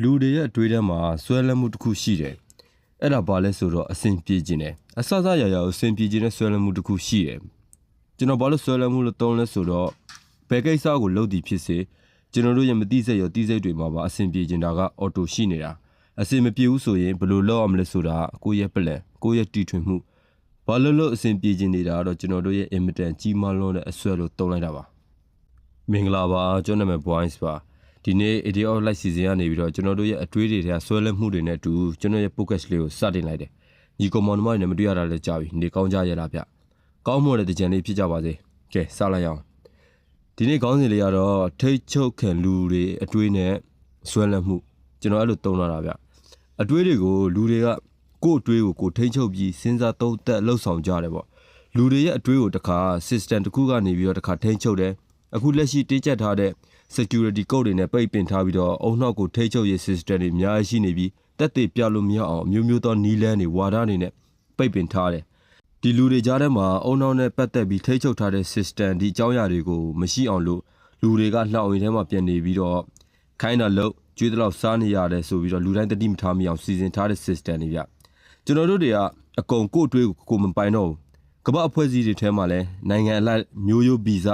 လူတွေရဲ့အတွေးထဲမှာဆွဲလန်းမှုတစ်ခုရှိတယ်။အဲ့ဒါဘာလဲဆိုတော့အစဉ်ပြေခြင်းတယ်။အဆအဆရရအစဉ်ပြေခြင်းနဲ့ဆွဲလန်းမှုတစ်ခုရှိတယ်။ကျွန်တော်ဘာလို့ဆွဲလန်းမှုလို့သုံးလဲဆိုတော့ဘယ်ကိစ္စကိုလုပ်သည်ဖြစ်စေကျွန်တော်တို့ရဲ့မသိစိတ်ရောသိစိတ်တွေမှာပါအစဉ်ပြေခြင်းတာကအော်တိုရှိနေတာ။အစဉ်မပြေဘူးဆိုရင်ဘယ်လိုလုပ်အောင်မလဲဆိုတာကိုယ့်ရဲ့ပလန်ကိုယ့်ရဲ့တီထွင်မှုဘာလို့အစဉ်ပြေခြင်းနေတာတော့ကျွန်တော်တို့ရဲ့ imitant ကြီးမားလွန်းတဲ့အဆွဲလို့သုံးလိုက်တာပါ။မင်္ဂလာပါကျွန်တော်နာမည် Boys ပါဒီနေ့ Idiot of Life Season ကနေပြီးတော့ကျွန်တော်တို့ရဲ့အတွေးတွေထဲဆွဲလန်းမှုတွေနဲ့အတူကျွန်တော်ရဲ့ podcast လေးကိုစတင်လိုက်တယ်ညီကောင်မောင်နှမတွေနဲ့မတွေ့ရတာလည်းကြာပြီနေကောင်းကြရလားဗျကောင်းမွန်တဲ့ကြံလေးဖြစ်ကြပါစေကဲစလိုက်အောင်ဒီနေ့ခေါင်းစဉ်လေးကတော့ထိတ်ချုပ်ခံလူတွေအတွေးနဲ့ဆွဲလန်းမှုကျွန်တော်အဲ့လိုသုံးလာတာဗျအတွေးတွေကိုလူတွေကကိုယ့်အတွေးကိုထိတ်ချုပ်ပြီးစဉ်းစားသုံးသပ်လှုပ်ဆောင်ကြတယ်ပေါ့လူတွေရဲ့အတွေးကိုတစ်ခါ system တစ်ခုကနေပြီးတော့တစ်ခါထိတ်ချုပ်တယ်အခုလက်ရှိတင်းကျပ်ထားတဲ့ security code တွေနဲ့ပိတ်ပင်ထားပြီးတော့အုံနောက်ကိုထိချုပ်ရေး system တွေအများကြီးရှိနေပြီးတက်သေးပြလို့မရအောင်မျိုးမျိုးသောနီးလန်းတွေဝါဒတွေနဲ့ပိတ်ပင်ထားတယ်ဒီလူတွေကြားထဲမှာအုံနောက်နဲ့ပတ်သက်ပြီးထိချုပ်ထားတဲ့ system ဒီအကြောင်းအရာတွေကိုမရှိအောင်လို့လူတွေကလှောင်ရင်ထဲမှာပြန်နေပြီးတော့ခိုင်းတာလို့ကျွေးတလောက်စားနေရတယ်ဆိုပြီးတော့လူတိုင်းတတိမထားမိအောင်စီစဉ်ထားတဲ့ system တွေဗျကျွန်တော်တို့တွေကအကုန်ကိုယ့်အတွေးကိုမပိုင်တော့ဘူးကမ္ဘာအဖွဲ့အစည်းတွေထဲမှာလည်းနိုင်ငံအလိုက်မျိုးရိုးဗီဇ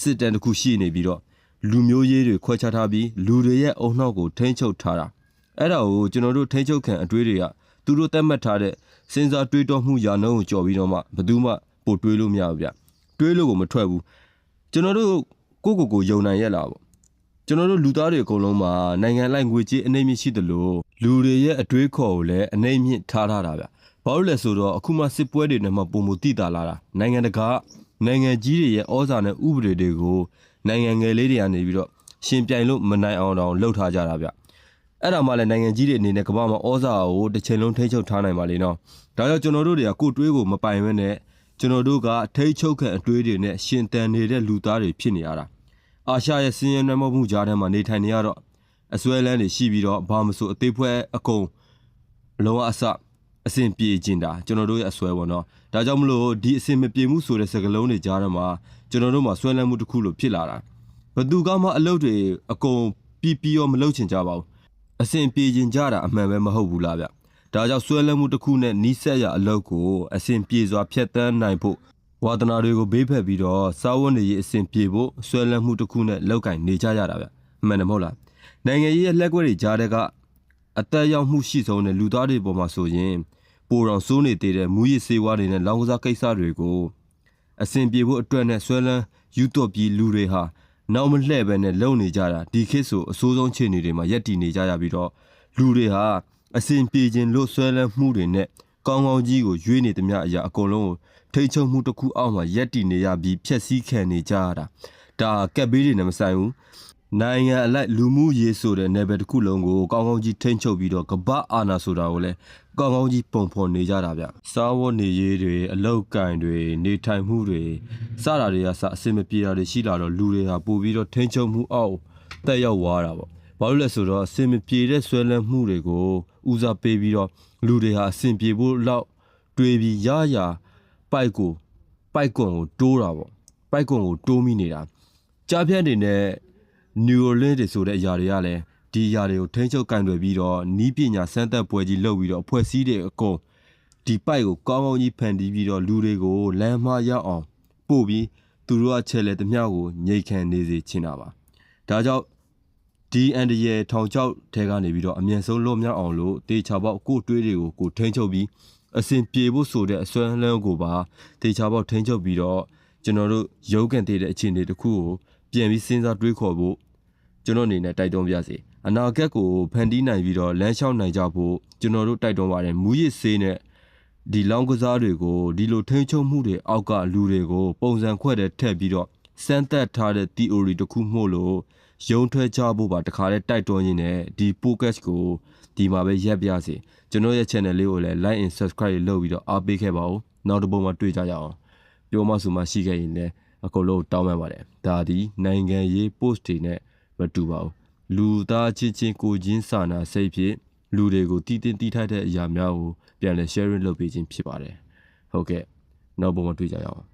စစ်တမ်းတစ်ခုရှိနေပြီးတော့လူမျိုးရေးတွေခွဲခြားထားပြီးလူတွေရဲ့အုံနှောက်ကိုထိန်းချုပ်ထားတာအဲ့ဒါကိုကျွန်တော်တို့ထိန်းချုပ်ခံအတွေးတွေကသူတို့သတ်မှတ်ထားတဲ့စဉ်းစားတွေးတောမှုယာနှုံးကိုကြော်ပြီးတော့မှဘယ်သူမှပို့တွေးလို့မရဘူးဗျတွေးလို့ကိုမထွက်ဘူးကျွန်တော်တို့ကိုယုံနိုင်ရဲ့လားပေါ့ကျွန်တော်တို့လူသားတွေအကုန်လုံးမှာနိုင်ငံလိုက်ငွေကြေးအနှိမ့်မြင့်ရှိသလိုလူတွေရဲ့အတွေးခေါ်ကိုလည်းအနှိမ့်မြင့်ထားတာဗျဘာလို့လဲဆိုတော့အခုမှစစ်ပွဲတွေနဲ့မှပုံမတိတာလာတာနိုင်ငံတကာနိုင်ငံကြီးတွေရဲ့ဩဇာနဲ့ဥပဒေတွေကိုနိုင်ငံငယ်လေးတွေကနေပြီးတော့ရှင်ပြိုင်လို့မနိုင်အောင်တောင်လှုပ်ထားကြတာဗျအဲ့ဒါမှလည်းနိုင်ငံကြီးတွေအနေနဲ့ကမ္ဘာမှာဩဇာကိုတစ်ချိန်လုံးထိန်းချုပ်ထားနိုင်ပါလေနော်ဒါကြောင့်ကျွန်တော်တို့တွေကကိုယ်တွေးကိုမပိုင်ဘဲနဲ့ကျွန်တော်တို့ကထိန်းချုပ်ခံအတွေးတွေနဲ့ရှင်တန်နေတဲ့လူသားတွေဖြစ်နေရတာအာရှရဲ့စင်းရဲနွမ်းမှုကြားထဲမှာနေထိုင်နေရတော့အစွဲလန်းတွေရှိပြီးတော့ဘာမှမဆိုအသေးဖွဲအကုန်လုံးဝအစဉ်ပြေခြင်းတာကျွန်တော်တို့ရဲ့အစွဲပေါ့နော်ဒါကြောင့်မလို့ဒီအစဉ်မပြေမှုဆိုတဲ့စကားလုံးတွေကြားထဲမှာကျွန်တော်တို့မှာဆွဲလန်းမှုတစ်ခုလို့ဖြစ်လာတာဘသူကမှအလုပ်တွေအကုန်ပြီးရောမလုပ်ချင်ကြပါဘူးအစဉ်ပြေခြင်းကြတာအမှန်ပဲမဟုတ်ဘူးလားဗျဒါကြောင့်ဆွဲလန်းမှုတစ်ခုနဲ့နီးစက်ရအလုပ်ကိုအစဉ်ပြေစွာဖျက်ဆီးနိုင်ဖို့ဝါသနာတွေကိုဘေးဖက်ပြီးတော့စာဝတ်နေရေးအစဉ်ပြေဖို့ဆွဲလန်းမှုတစ်ခုနဲ့လောက်ကင်နေကြရတာဗျမှန်တယ်မဟုတ်လားနိုင်ငံရေးရဲ့လက်ကွက်တွေကြားတဲ့ကအသက်ရောက်မှုရှိဆုံးတဲ့လူသားတွေပေါ်မှာဆိုရင်ပိုတော်စိုးနေသေးတဲ့မူရစ်စေဝါးတွေနဲ့လောင်ကစားကိစ္စတွေကိုအစဉ်ပြေဖို့အတွက်နဲ့ဆွဲလန်းယူတော့ပြီးလူတွေဟာနောက်မလှဲ့ပဲနဲ့လုံနေကြတာဒီခေတ်ဆိုအဆိုးဆုံးခြေအနေတွေမှာရက်တည်နေကြရပြီးတော့လူတွေဟာအစဉ်ပြေခြင်းလို့ဆွဲလန်းမှုတွေနဲ့ကောင်းကောင်းကြီးကိုရွေးနေသမျှအရာအကုန်လုံးကိုထိချုံမှုတစ်ခုအောက်မှာရက်တည်နေရပြီးဖြက်စီးခံနေကြရတာဒါကက်ဘေးတွေနဲ့မဆိုင်ဘူးနိုင်ငံအလိုက်လူမှုရေးဆိုတဲ့နယ်ပယ်တစ်ခုလုံးကိုကောင်းကောင်းကြီးထိန်းချုပ်ပြီးတော့ကမ္ဘာအာဏာဆိုတာကိုလည်းကောင်းကောင်းကြီးပုံဖော်နေကြတာဗျစားဝတ်နေရေးတွေအလောက်ကင်တွေနေထိုင်မှုတွေစတာတွေကစအစင်မပြေတာတွေရှိလာတော့လူတွေဟာပို့ပြီးတော့ထိန်းချုပ်မှုအောက်တက်ရောက်သွားတာပေါ့ဘာလို့လဲဆိုတော့အစင်မပြေတဲ့ဆွဲလန်းမှုတွေကိုဦးစားပေးပြီးတော့လူတွေဟာအစင်ပြေဖို့လောက်တွေးပြီးရပိုက်ကွန်ကိုတိုးတာပေါ့ပိုက်ကွန်ကိုတိုးမိနေတာကြားဖြတ်နေနဲ့Neuralink တွေဆိုတဲ့အရာတွေကလည်းဒီအရာတွေကိုထိန်းချုပ်ကင်တွယ်ပြီးတော့နီးပညာစမ်းသပ်ပွဲကြီးလုပ်ပြီးတော့အဖွဲ့အစည်းတွေအကုန်ဒီပိုက်ကိုကောင်းကောင်းကြီးဖန်တီးပြီးတော့လူတွေကိုလမ်းမရောက်အောင်ပို့ပြီးသူတို့ကချဲ့လေသမျှကိုညှိခံနေစေချင်တာပါဒါကြောင့်ဒီအန်ဒီရဲ့ထောင်ချောက်ထဲကနေပြီးတော့အမြန်ဆုံးလွတ်မြောက်အောင်လို့တေချာပေါက်ကိုတွေးတွေကိုထိန်းချုပ်ပြီးအစဉ်ပြေဖို့ဆိုတဲ့အစွမ်းလန်းကိုပါတေချာပေါက်ထိန်းချုပ်ပြီးတော့ကျွန်တော်တို့ရုပ်ကန်တည်တဲ့အခြေအနေတစ်ခုကိုပြန်ပြီးစဉ်းစားတွေးခေါ်ဖို့ကျွန်တော်အနေနဲ့တိုက်တွန်းပြစေအနာဂတ်ကိုဖန်တီးနိုင်ပြီးတော့လမ်းလျှောက်နိုင်ကြဖို့ကျွန်တော်တို့တိုက်တွန်းပါတယ်မူရစ်ဆေးနဲ့ဒီလောင်းကစားတွေကိုဒီလိုထိန်းချုပ်မှုတွေအောက်ကလူတွေကိုပုံစံခွက်တဲ့ထက်ပြီးတော့စမ်းသပ်ထားတဲ့ theory တစ်ခုမို့လို့ရုံထွက်ကြဖို့ပါတခါတည်းတိုက်တွန်းရင်းနဲ့ဒီ podcast ကိုဒီမှာပဲရပ်ပြစေကျွန်တော်ရဲ့ channel လေးကိုလည်း like and subscribe လုပ်ပြီးတော့အားပေးခဲ့ပါဦးနောက်တစ်ပုံမှာတွေ့ကြရအောင်ပြောမဆိုမရှိခဲ့ရင်လည်းအကုန်လုံးတောင်းပန်ပါတယ်ဒါဒီနိုင်ငံရေး post တွေနဲ့မတူပါဘူးလူသားချင်းကိုချင်းစာနာစိတ်ဖြင့်လူတွေကိုတည်တင်တည်ထိုက်တဲ့အရာများကိုပြန်လည် sharing လုပ်ပေးခြင်းဖြစ်ပါတယ်ဟုတ်ကဲ့နောက်ပုံမှာတွေ့ကြရအောင်